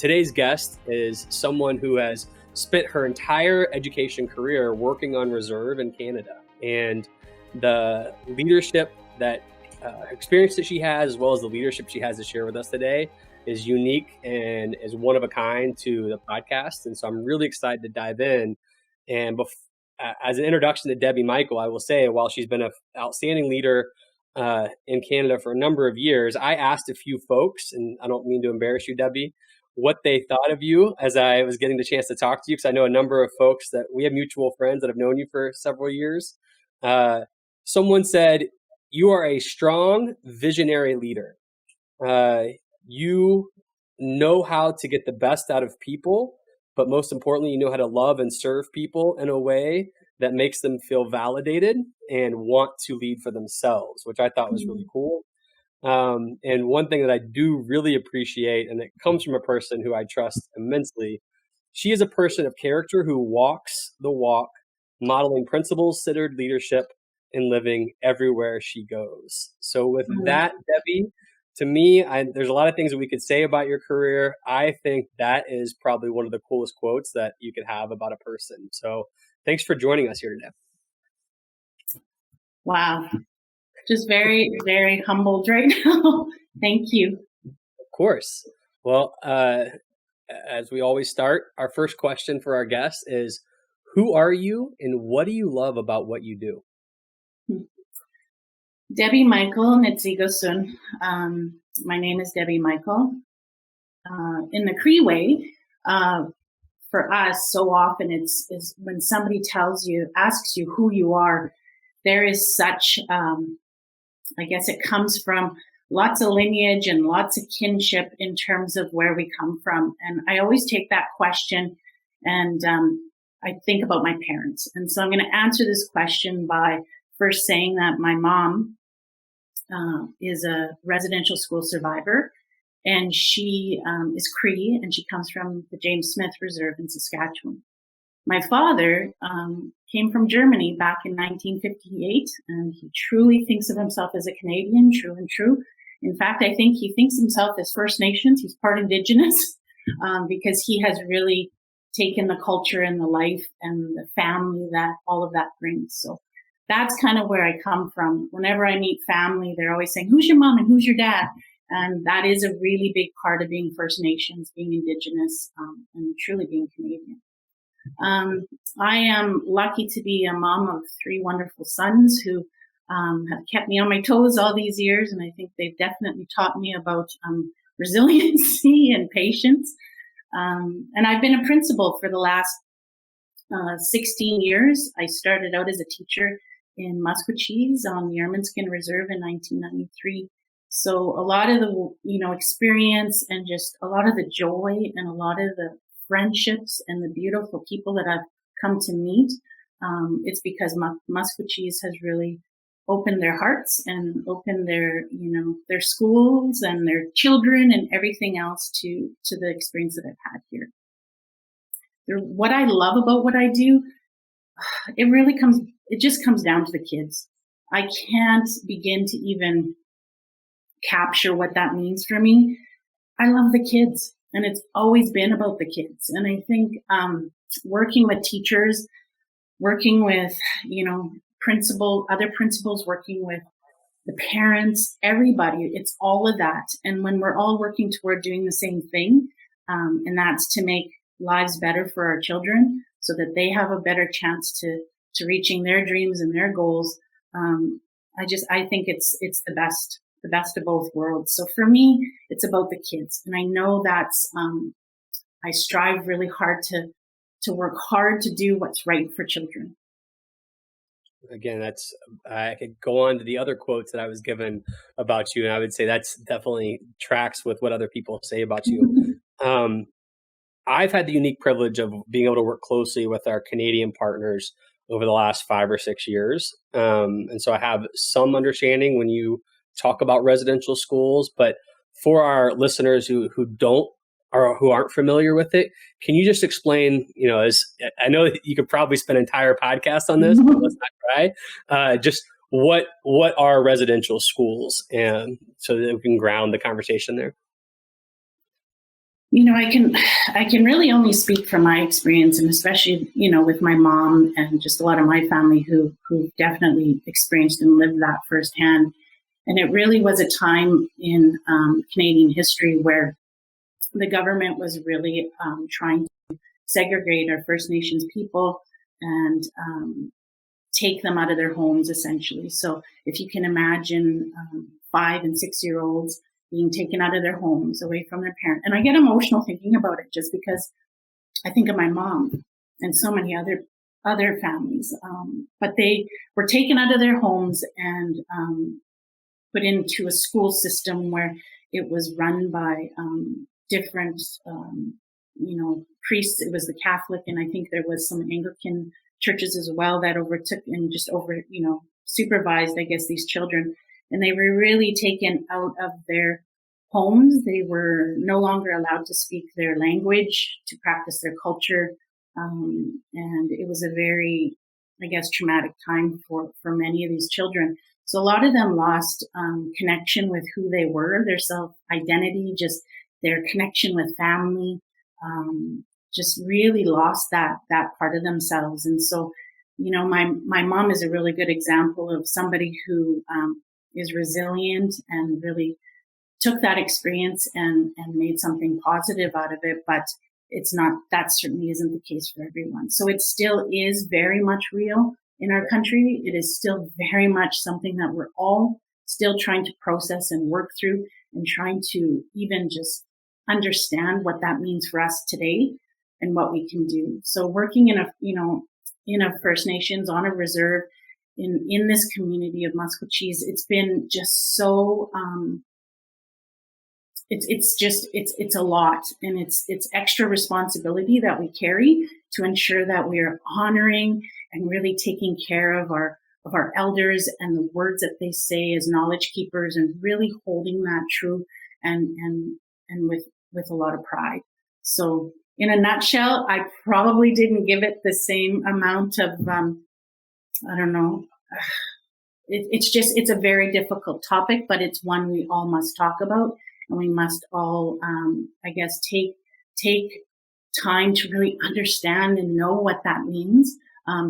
today's guest is someone who has spent her entire education career working on reserve in Canada. And the leadership experience that she has, as well as the leadership she has to share with us today, is unique and is one of a kind to the podcast. And so I'm really excited to dive in. And as an introduction to Debbie Michael, I will say, while she's been an outstanding leader in Canada for a number of years, I asked a few folks, and I don't mean to embarrass you, Debbie, what they thought of you as I was getting the chance to talk to you, because I know a number of folks that we have mutual friends that have known you for several years. Someone said, you are a strong, visionary leader. You know how to get the best out of people, but most importantly, you know how to love and serve people in a way that makes them feel validated and want to lead for themselves, which I thought was really cool. And one thing that I do really appreciate, and it comes from a person who I trust immensely, she is a person of character who walks the walk, modeling principle-centered leadership and living everywhere she goes. So with that, Debbie, to me, there's a lot of things that we could say about your career. I think that is probably one of the coolest quotes that you could have about a person. So thanks for joining us here today. Wow. Just very, very humbled right now. Thank you. Of course. Well, as we always start, our first question for our guests is, who are you and what do you love about what you do? Debbie Michael Nitsigosun. My name is Debbie Michael. In the Cree way, for us, so often it's when somebody asks you who you are, there is such, I guess it comes from lots of lineage and lots of kinship in terms of where we come from. And I always take that question and I think about my parents. And so I'm going to answer this question by first saying that my mom is a residential school survivor, and she is Cree, and she comes from the James Smith Reserve in Saskatchewan. My father came from Germany back in 1958, and he truly thinks of himself as a Canadian, true and true. In fact, I think he thinks himself as First Nations. He's part Indigenous because he has really taken the culture and the life and the family that all of that brings. So that's kind of where I come from. Whenever I meet family, they're always saying, who's your mom and who's your dad? And that is a really big part of being First Nations, being Indigenous, and truly being Canadian. I am lucky to be a mom of 3 wonderful sons who have kept me on my toes all these years, and I think they've definitely taught me about resiliency and patience. And I've been a principal for the last 16 years. I started out as a teacher in Maskwacis on the Ermineskin Reserve in 1993. So a lot of the, experience and just a lot of the joy and a lot of the friendships and the beautiful people that I've come to meet, it's because Maskwacis has really opened their hearts and opened their schools and their children and everything else to the experience that I've had here. What I love about what I do, it just comes down to the kids. I can't begin to even capture what that means for me. I love the kids, and it's always been about the kids. And I think working with teachers, working with, other principals, working with the parents, everybody, it's all of that. And when we're all working toward doing the same thing, and that's to make lives better for our children so that they have a better chance to reaching their dreams and their goals. I think it's the best of both worlds. So for me, it's about the kids. And I know that's, I strive really hard to work hard to do what's right for children. Again, I could go on to the other quotes that I was given about you, and I would say that's definitely tracks with what other people say about you. I've had the unique privilege of being able to work closely with our Canadian partners over the last 5 or 6 years. And so I have some understanding when you talk about residential schools, but for our listeners who don't or who aren't familiar with it, can you just explain, as I know that you could probably spend an entire podcast on this, but let's not try, just what are residential schools, and so that we can ground the conversation there. I can really only speak from my experience, and especially, with my mom and just a lot of my family who definitely experienced and lived that firsthand. And it really was a time in Canadian history where the government was really trying to segregate our First Nations people and take them out of their homes, essentially. So if you can imagine 5 and 6 year olds being taken out of their homes, away from their parents. And I get emotional thinking about it just because I think of my mom and so many other families. But they were taken out of their homes and put into a school system where it was run by different, priests. It was the Catholic, and I think there was some Anglican churches as well that overtook and just supervised, I guess, these children. And they were really taken out of their homes. They were no longer allowed to speak their language, to practice their culture. And it was a very, I guess, traumatic time for many of these children. So a lot of them lost connection with who they were, their self-identity, just their connection with family, just really lost that part of themselves. And so, my mom is a really good example of somebody who is resilient and really took that experience and made something positive out of it. But that certainly isn't the case for everyone. So it still is very much real in our country. It is still very much something that we're all still trying to process and work through, and trying to even just understand what that means for us today and what we can do. So working in a First Nations on a reserve in this community of Maskwacis, it's been just so, it's a lot, and it's extra responsibility that we carry to ensure that we are honoring and really taking care of our elders and the words that they say as knowledge keepers, and really holding that true and with a lot of pride. So in a nutshell, I probably didn't give it the same amount of, I don't know. It's a very difficult topic, but it's one we all must talk about, and we must all, I guess, take time to really understand and know what that means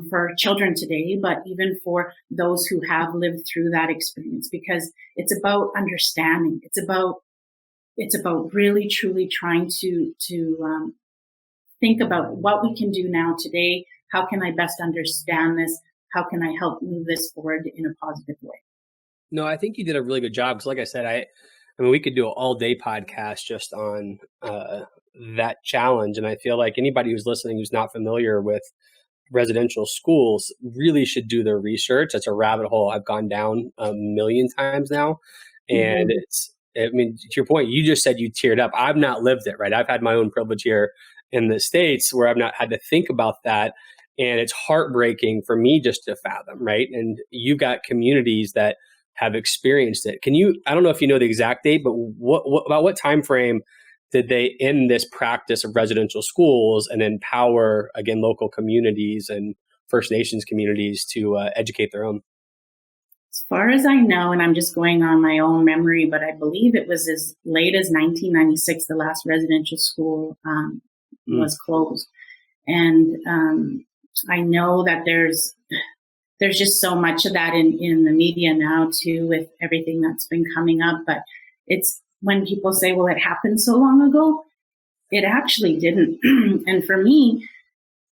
for children today, but even for those who have lived through that experience, because it's about understanding. It's about really, truly trying to think about what we can do now today. How can I best understand this? How can I help move this forward in a positive way? No, I think you did a really good job. Because like I said, I mean, we could do an all-day podcast just on that challenge. And I feel like anybody who's listening who's not familiar with residential schools really should do their research. That's a rabbit hole I've gone down a million times now. And I mean, to your point, you just said you teared up. I've not lived it, right? I've had my own privilege here in the States where I've not had to think about that. And it's heartbreaking for me just to fathom, right? And you've got communities that have experienced it. I don't know if you know the exact date, but about what time frame did they end this practice of residential schools and empower, again, local communities and First Nations communities to educate their own? As far as I know, and I'm just going on my own memory, but I believe it was as late as 1996, the last residential school was closed. And I know that there's just so much of that in the media now too, with everything that's been coming up. But it's when people say, well, it happened so long ago, it actually didn't. And for me,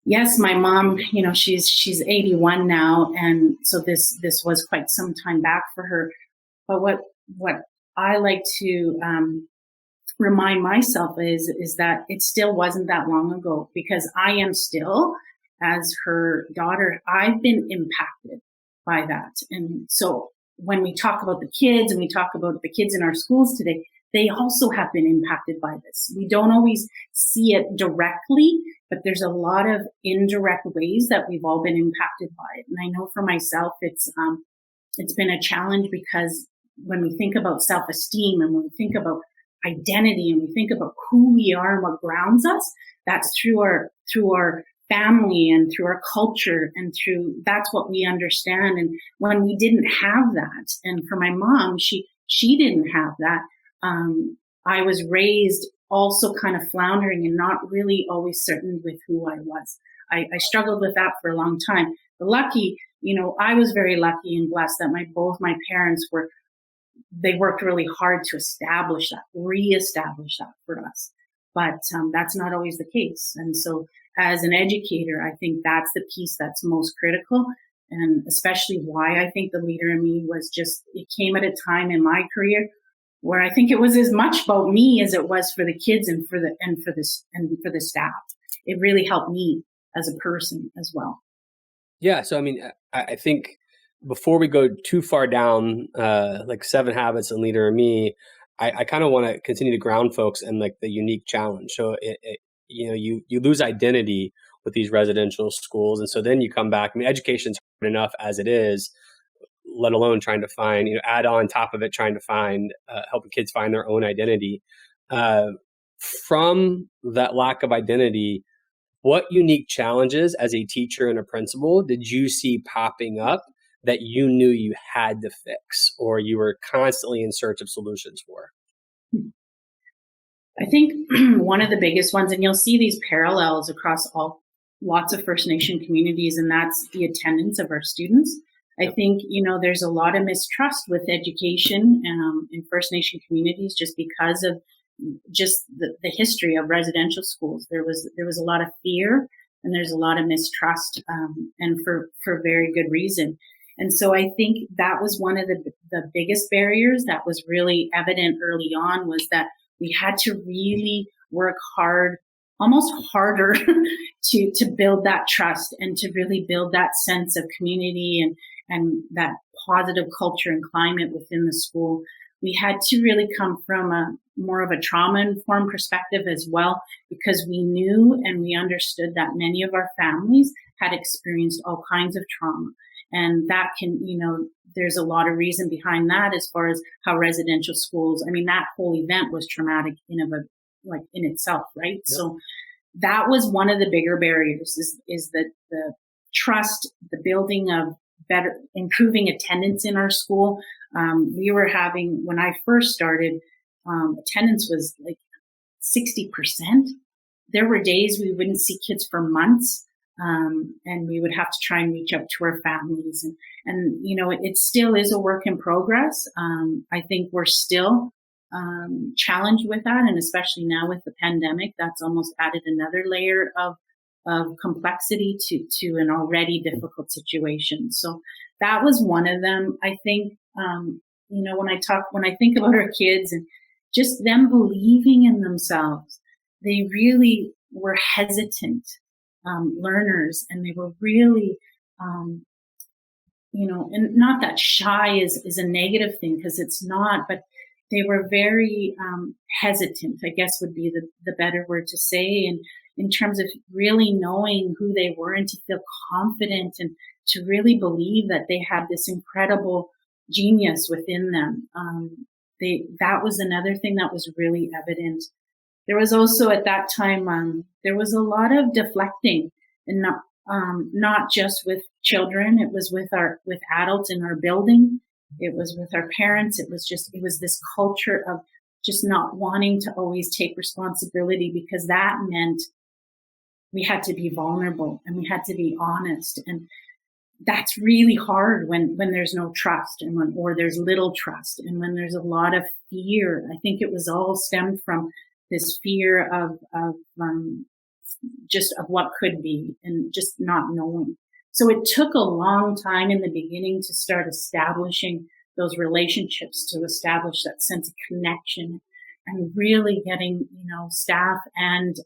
yes, my mom, she's 81 now. And so this was quite some time back for her. But what I like to remind myself is that it still wasn't that long ago, because I am still, as her daughter, I've been impacted by that. And so when we talk about the kids and we talk about the kids in our schools today, they also have been impacted by this. We don't always see it directly, but there's a lot of indirect ways that we've all been impacted by it. And I know for myself, it's been a challenge, because when we think about self-esteem and when we think about identity and we think about who we are and what grounds us, that's through our family and through our culture, and that's what we understand. And when we didn't have that, and for my mom, she didn't have that. I was raised also kind of floundering and not really always certain with who I was. I struggled with that for a long time. But lucky, I was very lucky and blessed that both my parents they worked really hard to reestablish that for us. But that's not always the case. And so as an educator, I think that's the piece that's most critical. And especially why I think the leader in me it came at a time in my career where I think it was as much about me as it was for the kids and for the staff. It really helped me as a person as well. Yeah. So, I mean, I think before we go too far down, like 7 Habits and Leader in Me, I kind of want to continue to ground folks in like the unique challenge. So you lose identity with these residential schools. And so then you come back. I mean, education's hard enough as it is, let alone trying to find, add on top of it, trying to find, helping kids find their own identity. From that lack of identity, what unique challenges as a teacher and a principal did you see popping up that you knew you had to fix or you were constantly in search of solutions for? I think one of the biggest ones, and you'll see these parallels across lots of First Nation communities, and that's the attendance of our students. I think, there's a lot of mistrust with education in First Nation communities just because of just the history of residential schools. There was a lot of fear and there's a lot of mistrust, and for very good reason. And so I think that was one of the biggest barriers that was really evident early on, was that we had to really work hard, almost harder, to build that trust and to really build that sense of community and that positive culture and climate within the school. We had to really come from more of a trauma-informed perspective as well, because we knew and we understood that many of our families had experienced all kinds of trauma. And that can, there's a lot of reason behind that as far as how residential schools, I mean, that whole event was traumatic in itself, right? Yep. So that was one of the bigger barriers is the trust, the building of improving attendance in our school. We were having, when I first started, attendance was like 60%. There were days we wouldn't see kids for months. And we would have to try and reach out to our families. And it still is a work in progress. I think we're still challenged with that. And especially now with the pandemic, that's almost added another layer of complexity to an already difficult situation. So that was one of them. I think, when I think about our kids and just them believing in themselves, they really were hesitant learners, and they were really, and not that shy is a negative thing, because it's not, but they were very hesitant, I guess would be the better word to say, and in terms of really knowing who they were and to feel confident and to really believe that they had this incredible genius within them. That was another thing that was really evident. There was also at that time, there was a lot of deflecting, and not just with children. It was with adults in our building. It was with our parents. It was this culture of just not wanting to always take responsibility, because that meant we had to be vulnerable and we had to be honest. And that's really hard when there's no trust or there's little trust, and when there's a lot of fear. I think it was all stemmed from this fear of what could be and just not knowing. So it took a long time in the beginning to start establishing those relationships, to establish that sense of connection, and really getting, staff and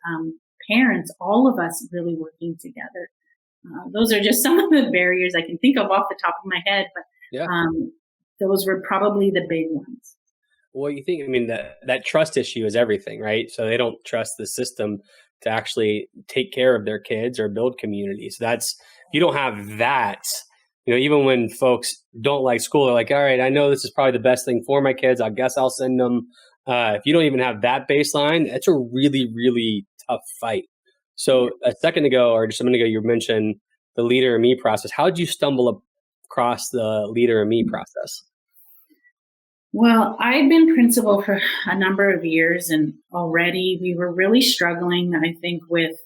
parents, all of us really working together. Those are just some of the barriers I can think of off the top of my head, but yeah. Those were probably the big ones. Well, you think, that trust issue is everything, right? So they don't trust the system to actually take care of their kids or build community. So if you don't have that, even when folks don't like school, they're like, all right, I know this is probably the best thing for my kids, I guess I'll send them. If you don't even have that baseline, it's a really, really tough fight. So a second ago, or just a minute ago, you mentioned the Leader in Me process. How did you stumble across the Leader in Me process? Well, I'd been principal for a number of years, and already we were really struggling, I think, with,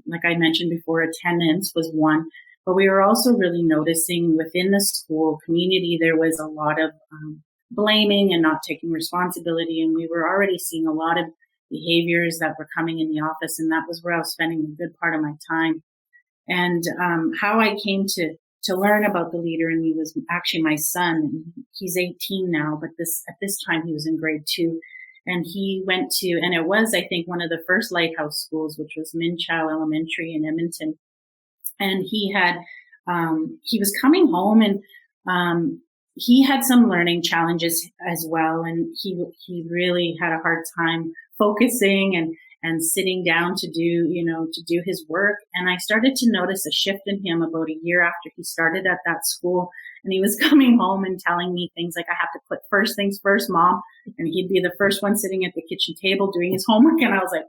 like I mentioned before, attendance was one, but we were also really noticing within the school community there was a lot of blaming and not taking responsibility, and we were already seeing a lot of behaviors that were coming in the office, and that was where I was spending a good part of my time. And how I came to learn about the leader in me was actually my son. He's 18 now, but at this time he was in grade 2, and he went to, and it was, I think, one of the first lighthouse schools, which was Minchow Elementary in Edmonton. And he was coming home, and he had some learning challenges as well, and he really had a hard time focusing and sitting down to do his work. And I started to notice a shift in him about a year after he started at that school. And he was coming home and telling me things like, I have to put first things first, Mom. And he'd be the first one sitting at the kitchen table doing his homework. And I was like,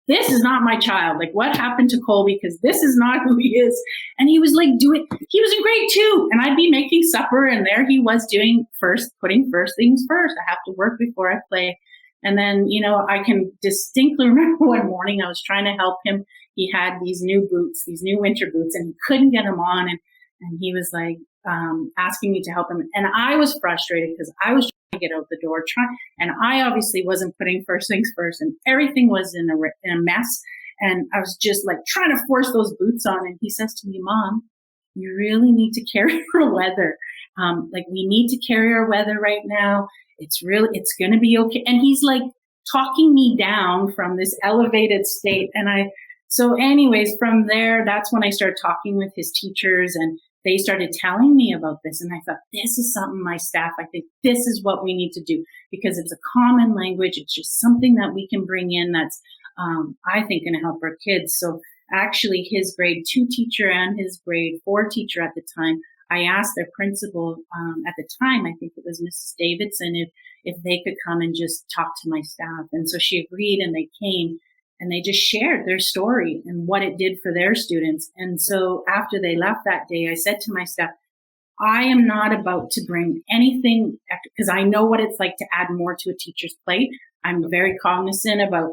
this is not my child. Like, what happened to Colby? Because this is not who he is. And he was like he was in grade 2, and I'd be making supper, and there he was putting first things first. I have to work before I play. And then, I can distinctly remember one morning I was trying to help him. He had these new winter boots, and he couldn't get them on. And he was like, asking me to help him. And I was frustrated because I was trying to get out the door, and I obviously wasn't putting first things first, and everything was in a mess. And I was just like trying to force those boots on. And he says to me, Mom, you really need to carry your weather. We need to carry our weather right now. It's going to be okay. And he's like talking me down from this elevated state. So anyways, from there, that's when I started talking with his teachers, and they started telling me about this. And I thought, this is something my staff, I think this is what we need to do, because it's a common language. It's just something that we can bring in that's, I think, going to help our kids. So actually his grade 2 teacher and his grade 4 teacher at the time, I asked their principal at the time, I think it was Mrs. Davidson, if they could come and just talk to my staff. And so she agreed, and they came, and they just shared their story and what it did for their students. And so after they left that day, I said to my staff, I am not about to bring anything, because I know what it's like to add more to a teacher's plate. I'm very cognizant about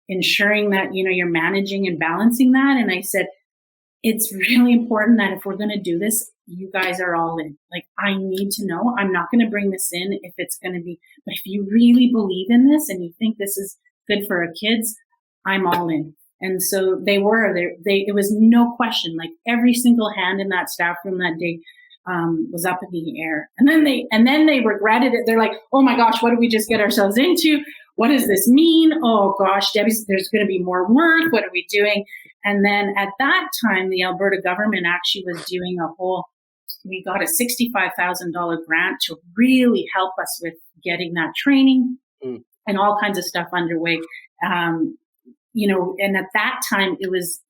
ensuring that, you're managing and balancing that. And I said, it's really important that if we're going to do this, you guys are all in. Like, I need to know. I'm not going to bring this in if it's going to be, but if you really believe in this and you think this is good for our kids, I'm all in. And so they were there. It was no question. Like, every single hand in that staff room that day was up in the air. And then they regretted it. They're like, oh my gosh, what did we just get ourselves into? What does this mean? Oh gosh, Debbie, there's going to be more work. What are we doing? And then at that time, the Alberta government actually was doing we got a $65,000 grant to really help us with getting that training and all kinds of stuff underway. And at that time it was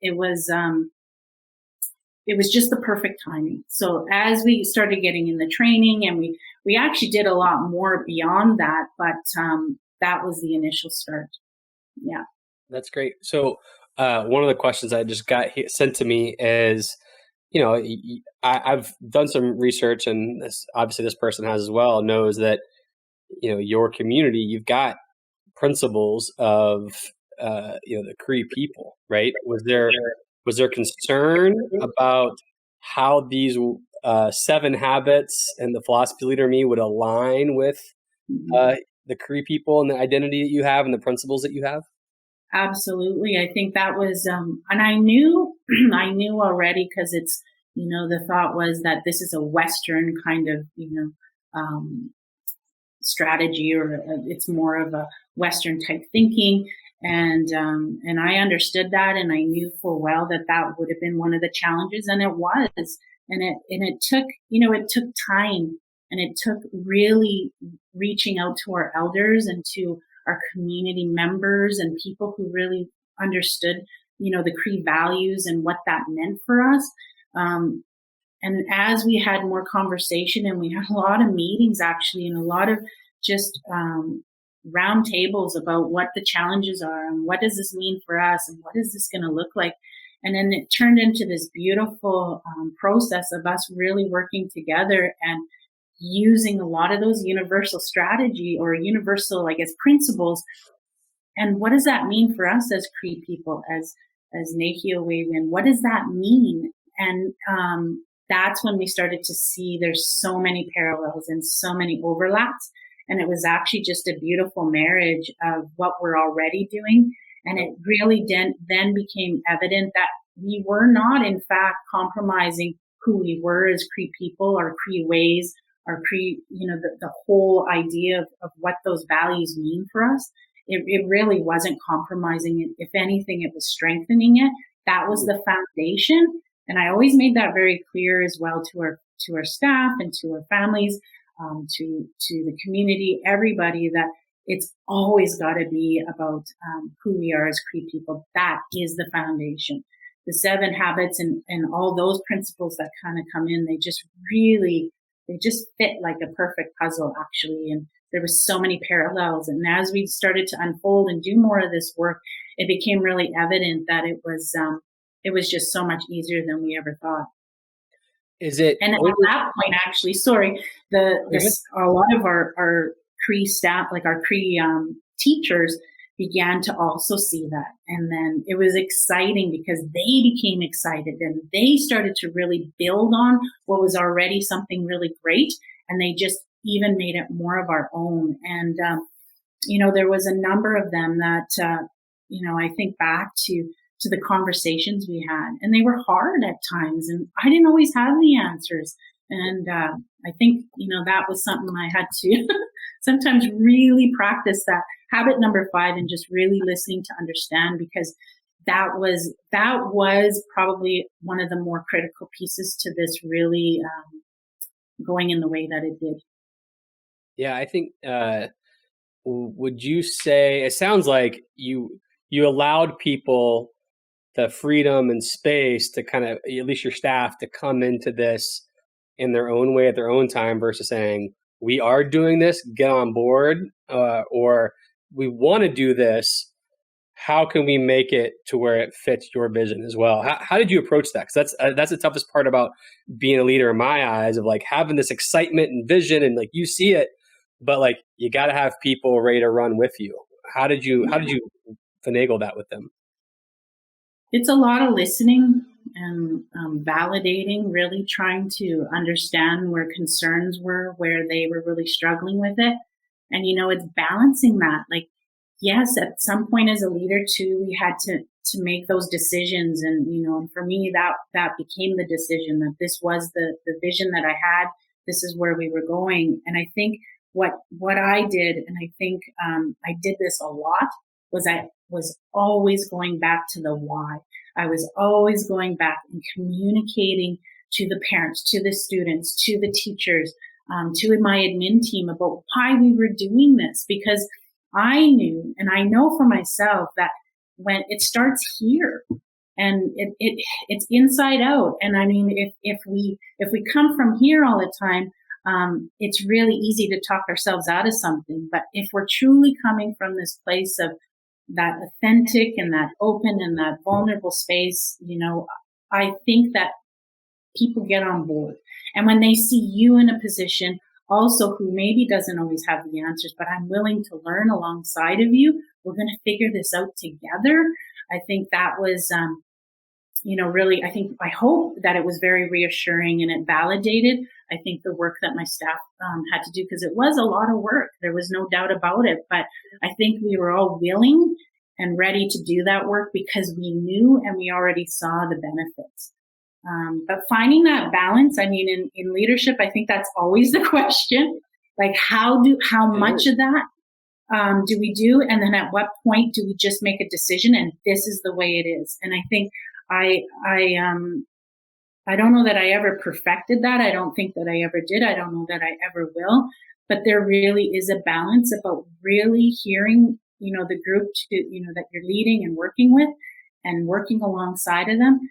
just the perfect timing. So as we started getting in the training, and we actually did a lot more beyond that, but that was the initial start. Yeah. That's great. So one of the questions I just got sent to me is, I've done some research, and obviously this person has as well, knows that, your community, you've got principles of, the Cree people, right? Was there concern about how these 7 habits and the philosophy leader in me would align with the Cree people and the identity that you have and the principles that you have? Absolutely. I think that was, and I knew already, because it's, the thought was that this is a Western kind of, strategy, or it's more of a Western type thinking. And I understood that, and I knew full well that would have been one of the challenges, and it was, and it took time, and it took really reaching out to our elders and to our community members and people who really understood, the Cree values and what that meant for us. And as we had more conversation, and we had a lot of meetings actually, and a lot of just round tables about what the challenges are and what does this mean for us and what is this going to look like. And then it turned into this beautiful process of us really working together. And using a lot of those universal strategy or universal, I guess, principles. And what does that mean for us as Cree people, as Nehiyawewin? What does that mean? And that's when we started to see there's so many parallels and so many overlaps. And it was actually just a beautiful marriage of what we're already doing. And it really then became evident that we were not, in fact, compromising who we were as Cree people, our Cree ways, our Cree, the whole idea of what those values mean for us. It really wasn't compromising it. If anything, it was strengthening it. That was the foundation. And I always made that very clear as well to our staff and to our families, to the community, everybody, that it's always got to be about who we are as Cree people. That is the foundation. The 7 habits and all those principles that kind of come in, they just fit like a perfect puzzle, actually. And there were so many parallels. And as we started to unfold and do more of this work, it became really evident that it was just so much easier than we ever thought. Is it? And at that point, actually, a lot of our Cree staff, like our Cree teachers, began to also see that. And then it was exciting because they became excited and they started to really build on what was already something really great. And they just even made it more of our own. And, there was a number of them that, I think back to the conversations we had, and they were hard at times, and I didn't always have the answers. And I think, that was something I had to sometimes really practice, that habit number 5, and just really listening to understand, because that was probably one of the more critical pieces to this really going in the way that it did. Yeah, I think, would you say, it sounds like you allowed people the freedom and space to kind of, at least your staff, to come into this in their own way at their own time, versus saying, we are doing this, get on board, or we want to do this. How can we make it to where it fits your vision as well? How did you approach that? Because that's the toughest part about being a leader in my eyes, of like having this excitement and vision, and like you see it, but like you got to have people ready to run with you. How did you finagle that with them? It's a lot of listening and validating, really trying to understand where concerns were, where they were really struggling with it. And, it's balancing that. Like, yes, at some point as a leader too, we had to make those decisions. And, for me, that became the decision, that this was the vision that I had. This is where we were going. And I think what I did, and I think I did this a lot, was I was always going back to the why. I was always going back and communicating to the parents, to the students, to the teachers, to my admin team about why we were doing this, because I knew, and I know for myself, that when it starts here, and it's inside out. And I mean, if we come from here all the time, it's really easy to talk ourselves out of something. But if we're truly coming from this place of that authentic and that open and that vulnerable space, I think that people get on board. And when they see you in a position also who maybe doesn't always have the answers, but I'm willing to learn alongside of you, we're going to figure this out together. I think that was, really, I hope that it was very reassuring and it validated, I think, the work that my staff had to do, because it was a lot of work. There was no doubt about it. But I think we were all willing and ready to do that work because we knew and we already saw the benefits. But finding that balance, I mean, in leadership, I think that's always the question. Like, how much of that do we do? And then at what point do we just make a decision and this is the way it is? And I think I don't know that I ever perfected that. I don't think that I ever did. I don't know that I ever will. But there really is a balance about really hearing, the group that you're leading and working with and working alongside of them.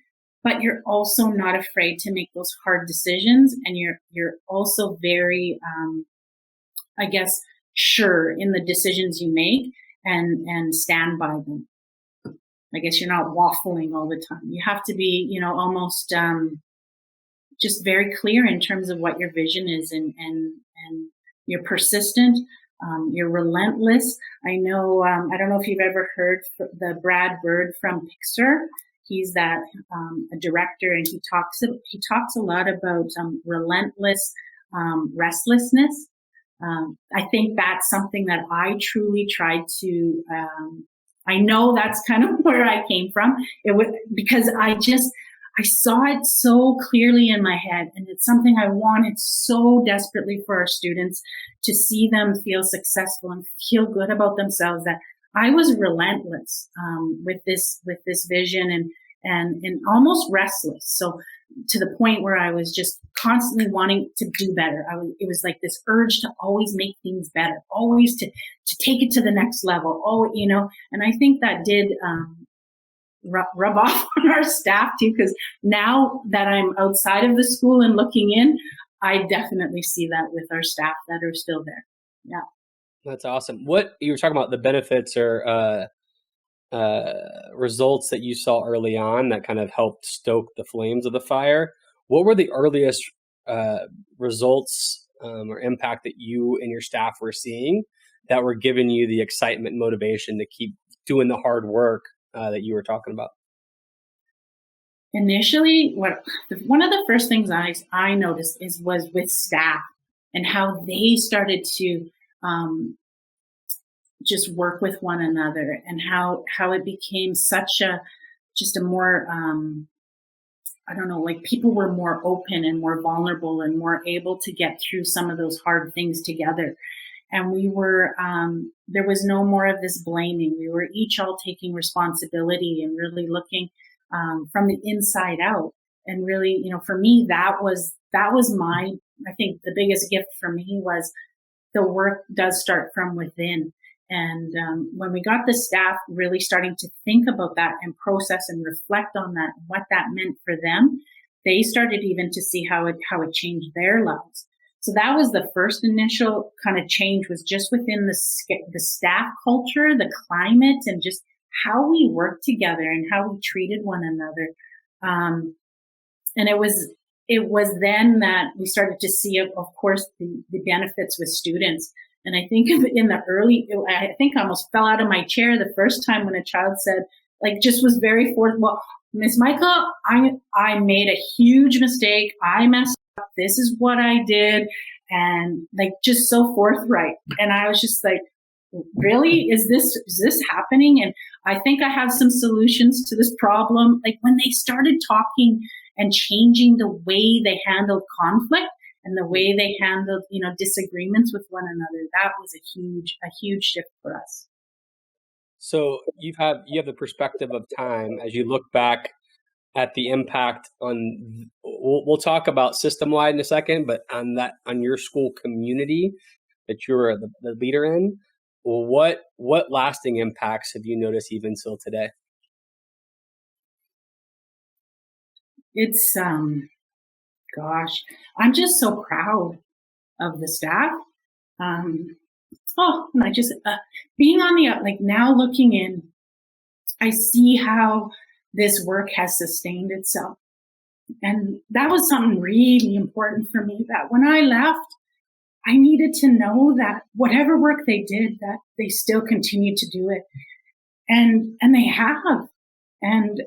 But you're also not afraid to make those hard decisions. And you're also very, sure in the decisions you make and stand by them. I guess you're not waffling all the time. You have to be, almost, just very clear in terms of what your vision is, and you're persistent. You're relentless. I know. I don't know if you've ever heard the Brad Bird from Pixar. He's a director, and he talks a lot about relentless restlessness. I think that's something that I truly tried to. I know that's kind of where I came from. Because I saw it so clearly in my head, and it's something I wanted so desperately for our students, to see them feel successful and feel good about themselves, that I was relentless with this vision, and almost restless. So to the point where I was just constantly wanting to do better. It was like this urge to always make things better, always to take it to the next level. And I think that did rub off on our staff too, because now that I'm outside of the school and looking in, I definitely see that with our staff that are still there. Yeah. That's awesome. What you were talking about, the benefits or results that you saw early on that kind of helped stoke the flames of the fire. What were the earliest results or impact that you and your staff were seeing that were giving you the excitement and motivation to keep doing the hard work that you were talking about? Initially, one of the first things I noticed was with staff, and how they started to just work with one another, and how it became such a more I don't know, like people were more open and more vulnerable and more able to get through some of those hard things together. And we were, there was no more of this blaming. We were each all taking responsibility and really looking from the inside out. And really, for me, that was I think the biggest gift for me was the work does start from within. And when we got the staff really starting to think about that and process and reflect on that, what that meant for them, they started even to see how it changed their lives. So that was the first initial kind of change, was just within the staff culture, the climate, and just how we worked together and how we treated one another. And it was then that we started to see, of course, the benefits with students. And I think I think I almost fell out of my chair the first time when a child said, just was very well, Miss Michael, I made a huge mistake. I messed up. This is what I did. And just so forthright. And I was just like, really? Is this happening? And I think I have some solutions to this problem. When they started talking and changing the way they handled conflict and the way they handled, disagreements with one another, that was a huge shift for us. So you have the perspective of time as you look back at the impact on. We'll talk about system-wide in a second, but on your school community that you're the leader in, what lasting impacts have you noticed even still today? It's gosh, I'm just so proud of the staff. And I just being on the now looking in, I see how this work has sustained itself. And that was something really important for me, that when I left, I needed to know that whatever work they did, that they still continue to do it. And they have. And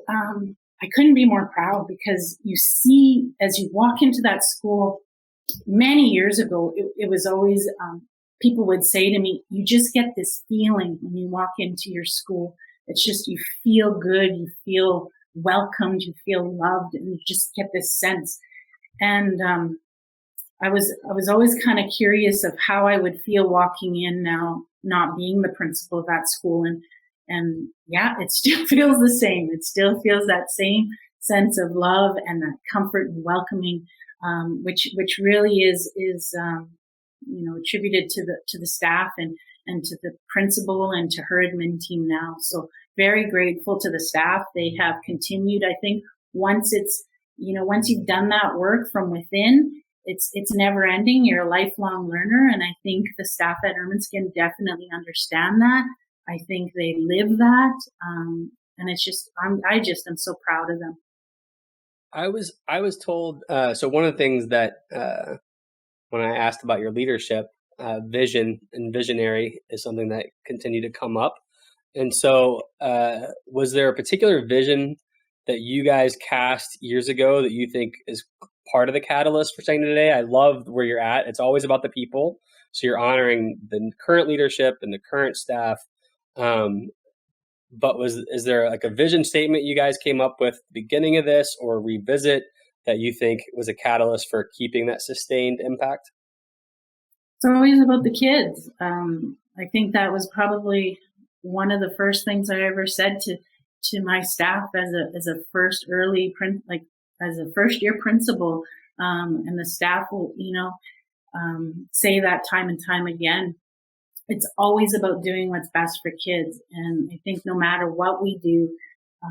I couldn't be more proud, because you see, as you walk into that school, many years ago, it was always, people would say to me, you just get this feeling when you walk into your school. It's just, you feel good, you feel welcomed, you feel loved, and you just get this sense. And I was always kind of curious of how I would feel walking in now, not being the principal of that school. And yeah, it still feels the same. It still feels that same sense of love and that comfort and welcoming, which really is attributed to the staff and to the principal and to her admin team now. So very grateful to the staff. They have continued. I think once you've done that work from within, it's never ending. You're a lifelong learner. And I think the staff at Ermineskin definitely understand that. I think they live that. And it's just, I'm so proud of them. I was told, so one of the things that when I asked about your leadership, vision and visionary is something that continued to come up. And so, was there a particular vision that you guys cast years ago that you think is part of the catalyst for saying today? I love where you're at. It's always about the people. So you're honoring the current leadership and the current staff. Um, but is there like a vision statement you guys came up with at the beginning of this or revisit that you think was a catalyst for keeping that sustained impact? It's always about the kids. I think that was probably one of the first things I ever said to my staff as a first as a first year principal. And the staff will, say that time and time again. It's always about doing what's best for kids. And I think no matter what we do,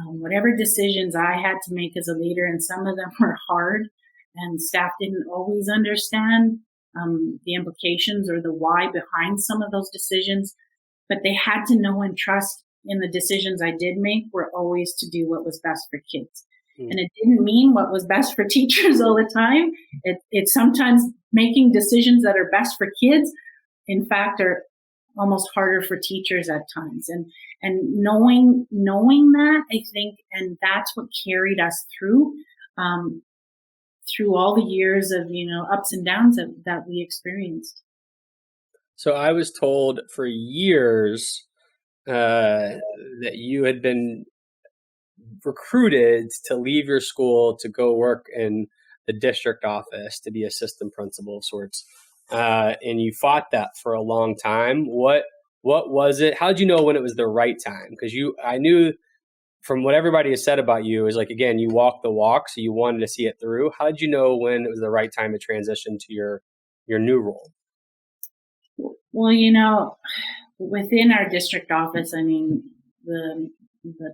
whatever decisions I had to make as a leader, and some of them were hard and staff didn't always understand the implications or the why behind some of those decisions, but they had to know and trust in the decisions I did make were always to do what was best for kids. And it didn't mean what was best for teachers all the time. It's sometimes making decisions that are best for kids, in fact, are almost harder for teachers at times. And knowing that, I think, and that's what carried us through all the years of, ups and downs that we experienced. So I was told for years that you had been recruited to leave your school to go work in the district office to be assistant principal of sorts. And you fought that for a long time. What was it? How did you know when it was the right time? Because I knew from what everybody has said about you is like, again, you walked the walk, so you wanted to see it through. How did you know when it was the right time to transition to your new role? Well, within our district office, I mean, the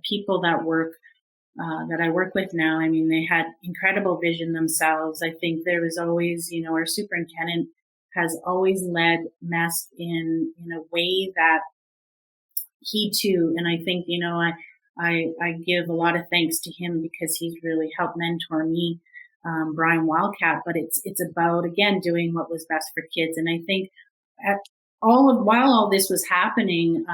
people that I work with now, I mean, they had incredible vision themselves. I think there was always, our superintendent has always led Mask in a way that he too, and I think, I give a lot of thanks to him because he's really helped mentor me, Brian Wildcat, but it's about, again, doing what was best for kids. And I think while all this was happening,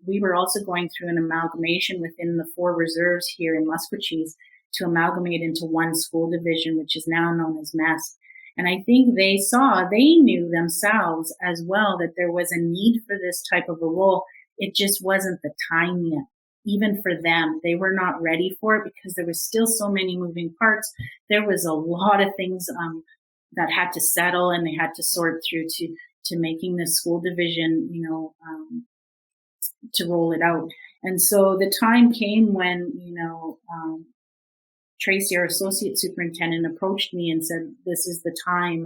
we were also going through an amalgamation within the 4 reserves here in Maskwacis to amalgamate into one school division, which is now known as Mask. And I think they knew themselves as well that there was a need for this type of a role. It just wasn't the time yet. Even for them, they were not ready for it because there was still so many moving parts. There was a lot of things that had to settle and they had to sort through to making this school division, to roll it out. And so the time came when, Tracy, our associate superintendent, approached me and said, this is the time.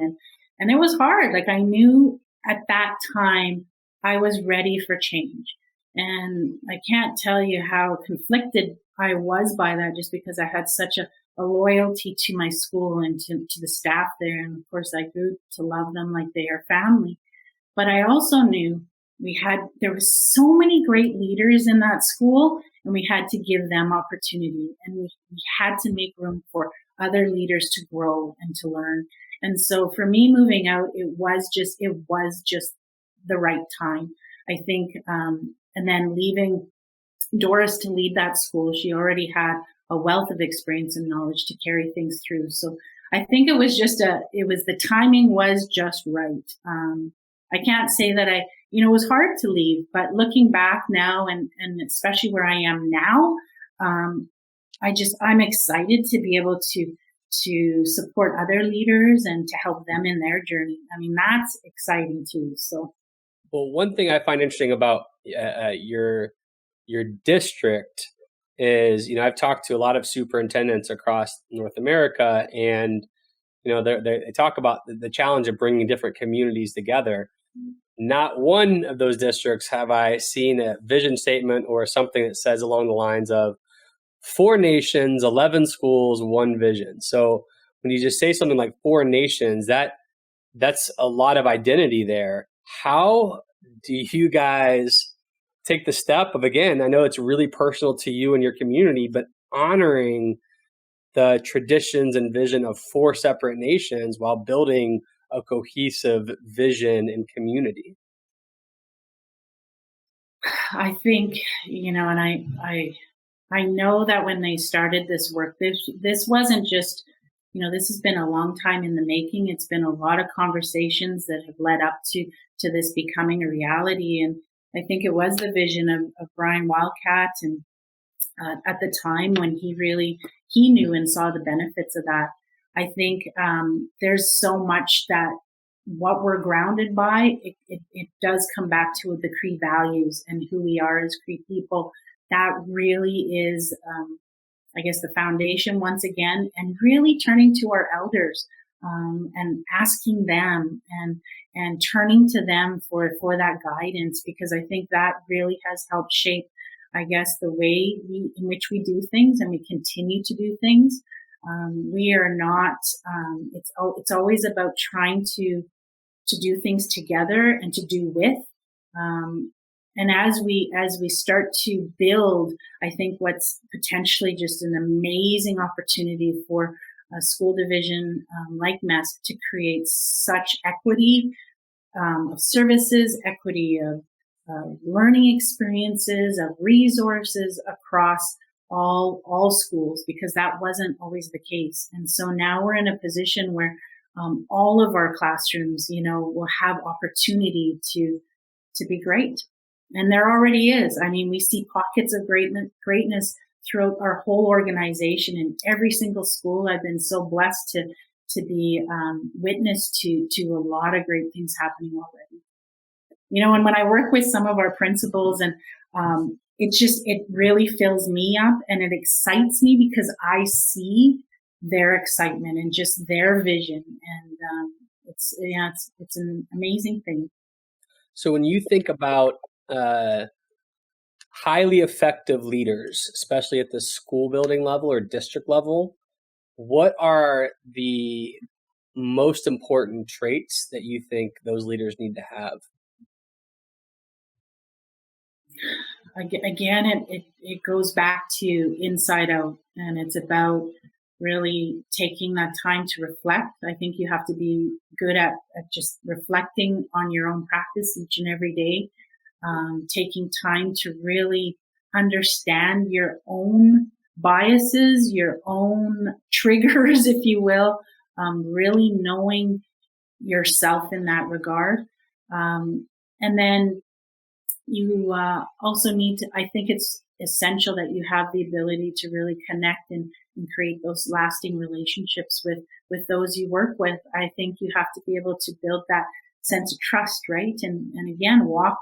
And it was hard. Like I knew at that time I was ready for change. And I can't tell you how conflicted I was by that just because I had such a loyalty to my school and to the staff there. And of course I grew to love them like they are family. But I also knew there were so many great leaders in that school and we had to give them opportunity and we had to make room for other leaders to grow and to learn. And so for me moving out, it was just the right time. I think, and then leaving Doris to lead that school, she already had a wealth of experience and knowledge to carry things through. So I think it was the timing was just right. I can't say that it was hard to leave, but looking back now and especially where I am now, I'm excited to be able to support other leaders and to help them in their journey. I mean, that's exciting too. So, well, one thing I find interesting about your district is, I've talked to a lot of superintendents across North America, and they talk about the challenge of bringing different communities together. Not one of those districts have I seen a vision statement or something that says along the lines of 4 nations, 11 schools, 1 vision. So when you just say something like 4 nations, that's a lot of identity there. How do you guys take the step of, again, I know it's really personal to you and your community, but honoring the traditions and vision of 4 separate nations while building a cohesive vision and community? I think, and I know that when they started this work, this wasn't just, this has been a long time in the making. It's been a lot of conversations that have led up to this becoming a reality. And I think it was the vision of Brian Wildcat, and at the time when he knew and saw the benefits of that. I think there's so much that what we're grounded by, it does come back to the Cree values and who we are as Cree people. That really is, I guess, the foundation once again, and really turning to our elders and asking them and turning to them for that guidance, because I think that really has helped shape, I guess, the way in which we do things, and we continue to do things. We are not, it's always about trying to do things together and to do with. And as we start to build, I think what's potentially just an amazing opportunity for a school division like Mask to create such equity of services, equity of learning experiences, of resources across all schools, because that wasn't always the case. And so now we're in a position where all of our classrooms, will have opportunity to be great. And there already is. I mean, we see pockets of greatness throughout our whole organization in every single school. I've been so blessed to be witness to a lot of great things happening already. And when I work with some of our principals, and it really fills me up and it excites me, because I see their excitement and just their vision. And it's an amazing thing. So when you think about highly effective leaders, especially at the school building level or district level, what are the most important traits that you think those leaders need to have? Again, it goes back to inside out, and it's about really taking that time to reflect. I think you have to be good at just reflecting on your own practice each and every day, taking time to really understand your own biases, your own triggers, if you will, really knowing yourself in that regard. And then you also need to, I think it's essential that you have the ability to really connect and create those lasting relationships with those you work with. I think you have to be able to build that sense of trust, right? And again, walk,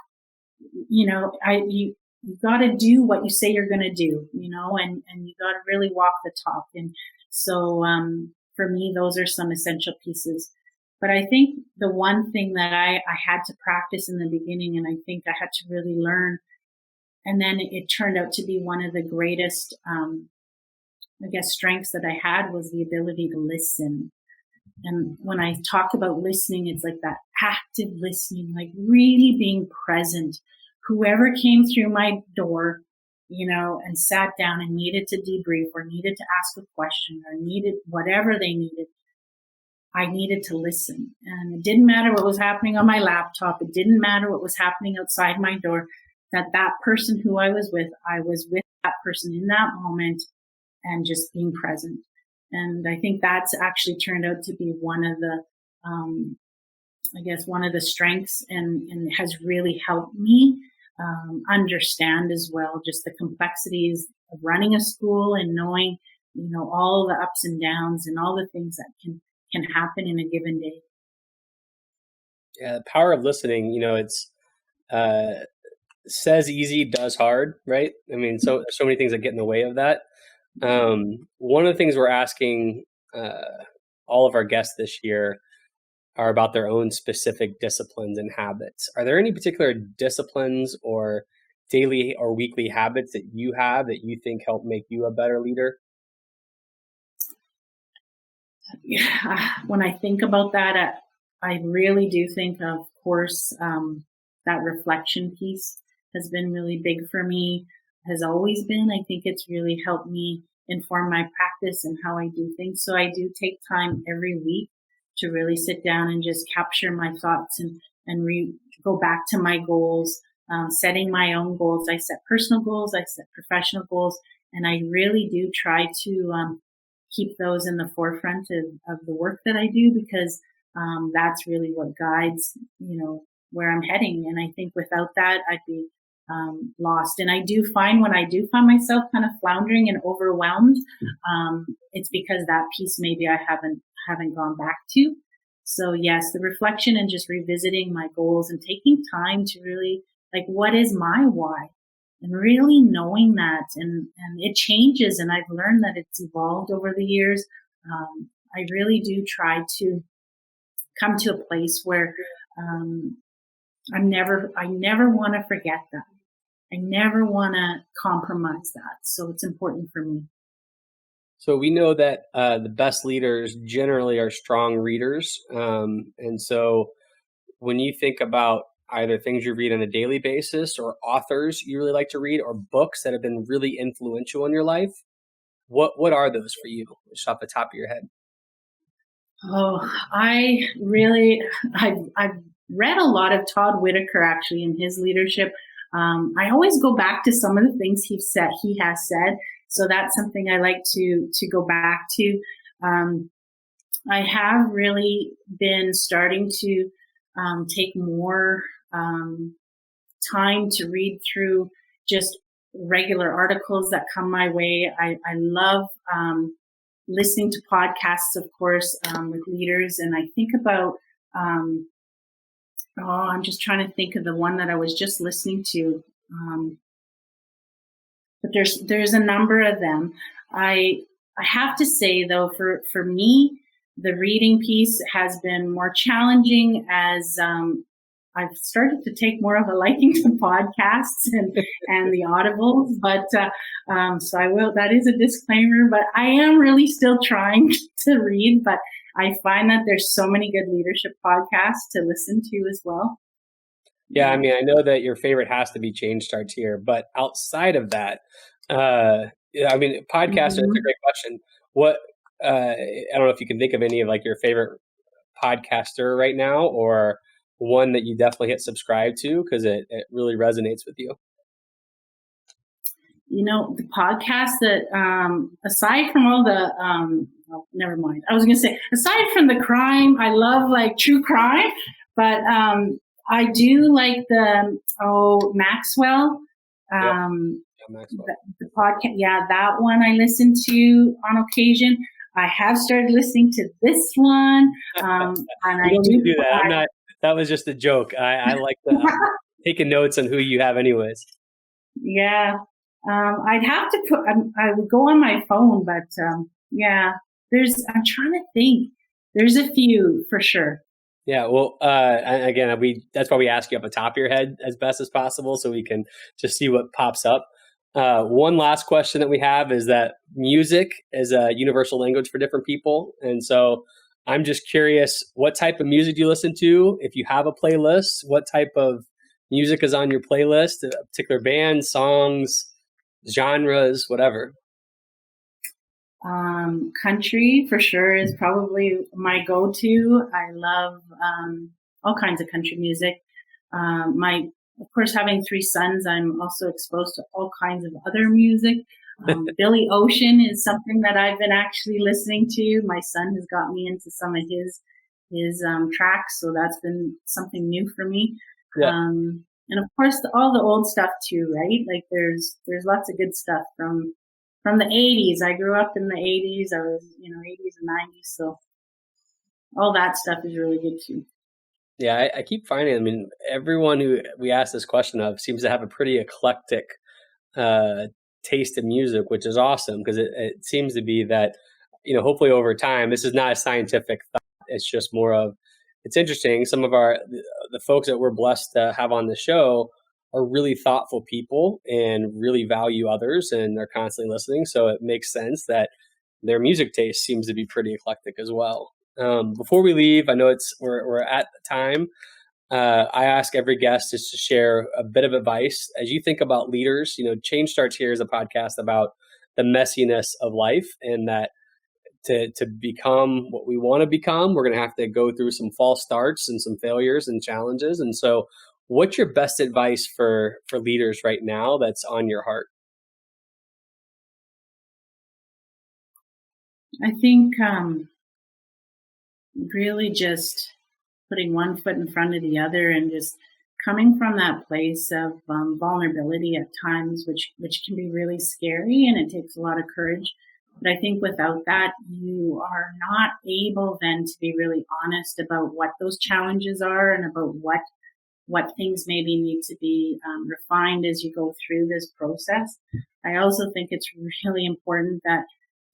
you got to do what you say you're going to do, and you got to really walk the talk. And so, for me, those are some essential pieces. But I think the one thing that I had to practice in the beginning, and I think I had to really learn, and then it turned out to be one of the greatest, strengths that I had, was the ability to listen. And when I talk about listening, it's like that active listening, like really being present. Whoever came through my door, and sat down and needed to debrief or needed to ask a question or needed whatever they needed, I needed to listen. And it didn't matter what was happening on my laptop. It didn't matter what was happening outside my door. That person who I was with that person in that moment, and just being present. And I think that's actually turned out to be one of the, one of the strengths, and has really helped me understand as well just the complexities of running a school and knowing, all the ups and downs and all the things that can happen in a given day. Yeah, the power of listening, it's says easy, does hard, right? I mean, so many things that get in the way of that. One of the things we're asking all of our guests this year are about their own specific disciplines and habits. Are there any particular disciplines or daily or weekly habits that you have that you think help make you a better leader? Yeah, when I think about that, I really do think, of course, that reflection piece has been really big for me, has always been. I think it's really helped me inform my practice and how I do things. So I do take time every week to really sit down and just capture my thoughts and go back to my goals, setting my own goals. I set personal goals, I set professional goals, and I really do try to keep those in the forefront of the work that I do, because that's really what guides, where I'm heading. And I think without that, I'd be lost. And I do find when I do find myself kind of floundering and overwhelmed, it's because that piece maybe I haven't gone back to. So yes, the reflection and just revisiting my goals and taking time to really, like, what is my why? And really knowing that, and it changes, and I've learned that it's evolved over the years. I really do try to come to a place where I never want to forget that. I never want to compromise that. So it's important for me. So we know that the best leaders generally are strong readers. And so when you think about either things you read on a daily basis or authors you really like to read or books that have been really influential in your life, what are those for you, just off the top of your head? Oh, I've read a lot of Todd Whitaker, actually, in his leadership. I always go back to some of the things he has said. So that's something I like to go back to. I have really been starting to take more time to read through just regular articles that come my way. I love listening to podcasts, of course, with leaders. And I think about, I'm just trying to think of the one that I was just listening to. But there's a number of them. I have to say, though, for me, the reading piece has been more challenging as I've started to take more of a liking to podcasts and the audibles. But so I will. That is a disclaimer. But I am really still trying to read. But I find that there's so many good leadership podcasts to listen to as well. Yeah, I mean, I know that your favorite has to be Change Starts Here, but outside of that, I mean, podcasts, that's a great question. What, I don't know if you can think of any of like your favorite podcaster right now, or one that you definitely hit subscribe to because it really resonates with you. The podcast that, aside from all the, never mind. I was going to say, aside from the crime, I love like true crime, but I do like the Maxwell. Maxwell. The podcast, that one I listen to on occasion. I have started listening to this one, and I do that. That was just a joke. I like taking notes on who you have, anyways. Yeah, I'd have to I would go on my phone, but I'm trying to think. There's a few for sure. Yeah, well, again, that's why we ask you off the top of your head as best as possible, so we can just see what pops up. One last question that we have is that music is a universal language for different people. And so I'm just curious, what type of music do you listen to? If you have a playlist, what type of music is on your playlist? A particular band, songs, genres, whatever. Country for sure is probably my go-to. I love all kinds of country music. Of course, having 3 sons, I'm also exposed to all kinds of other music. Billy Ocean is something that I've been actually listening to. My son has got me into some of his tracks, so that's been something new for me. Yeah. And of course, all the old stuff too, right? Like there's lots of good stuff from the 80s. I grew up in the 80s. I was, 80s and 90s. So all that stuff is really good too. Yeah, I keep finding, I mean, everyone who we ask this question of seems to have a pretty eclectic taste in music, which is awesome because it seems to be that, hopefully over time, this is not a scientific thought. It's just more of, it's interesting. Some of the folks that we're blessed to have on the show are really thoughtful people and really value others, and they're constantly listening. So it makes sense that their music taste seems to be pretty eclectic as well. Before we leave, I know we're at the time. I ask every guest just to share a bit of advice as you think about leaders. Change Starts Here is a podcast about the messiness of life, and that to become what we want to become, we're going to have to go through some false starts and some failures and challenges. And so what's your best advice for leaders right now that's on your heart? I think really just putting one foot in front of the other and just coming from that place of vulnerability at times, which can be really scary, and it takes a lot of courage. But I think without that, you are not able then to be really honest about what those challenges are and about what things maybe need to be refined as you go through this process. I also think it's really important that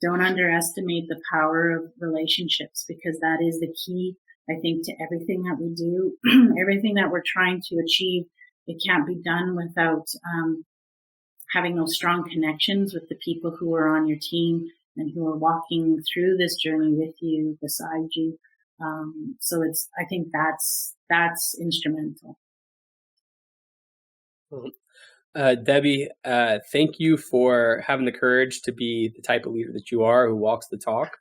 don't underestimate the power of relationships, because that is the key, I think, to everything that we do, everything that we're trying to achieve. It can't be done without having those strong connections with the people who are on your team and who are walking through this journey with you, beside you. So I think that's instrumental. Debbie, thank you for having the courage to be the type of leader that you are, who walks the talk.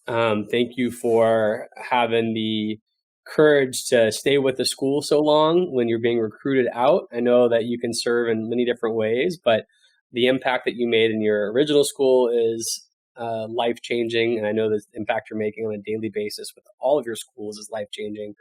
Thank you for having the courage to stay with the school so long when you're being recruited out. I know that you can serve in many different ways, but the impact that you made in your original school is life-changing. And I know the impact you're making on a daily basis with all of your schools is life-changing.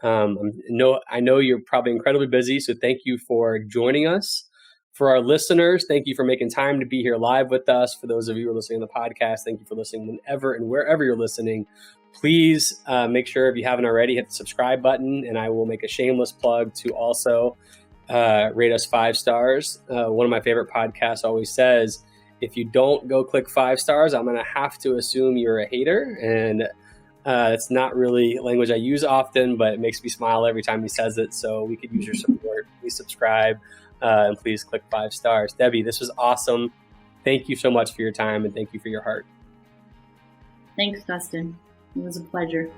I know you're probably incredibly busy, so thank you for joining us. For our listeners, thank you for making time to be here live with us. For those of you who are listening to the podcast, thank you for listening whenever and wherever you're listening. Please make sure, if you haven't already, hit the subscribe button, and I will make a shameless plug to also rate us 5 stars. One of my favorite podcasts always says, if you don't go click 5 stars, I'm going to have to assume you're a hater. And it's not really language I use often, but it makes me smile every time he says it. So we could use your support. Please subscribe. And please click 5 stars. Debbie, this was awesome. Thank you so much for your time, and thank you for your heart. Thanks, Dustin. It was a pleasure.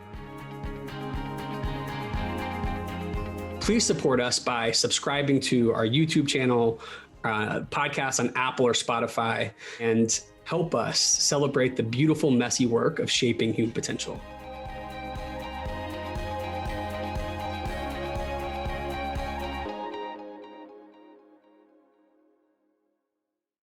Please support us by subscribing to our YouTube channel, podcast on Apple or Spotify, and help us celebrate the beautiful, messy work of shaping human potential.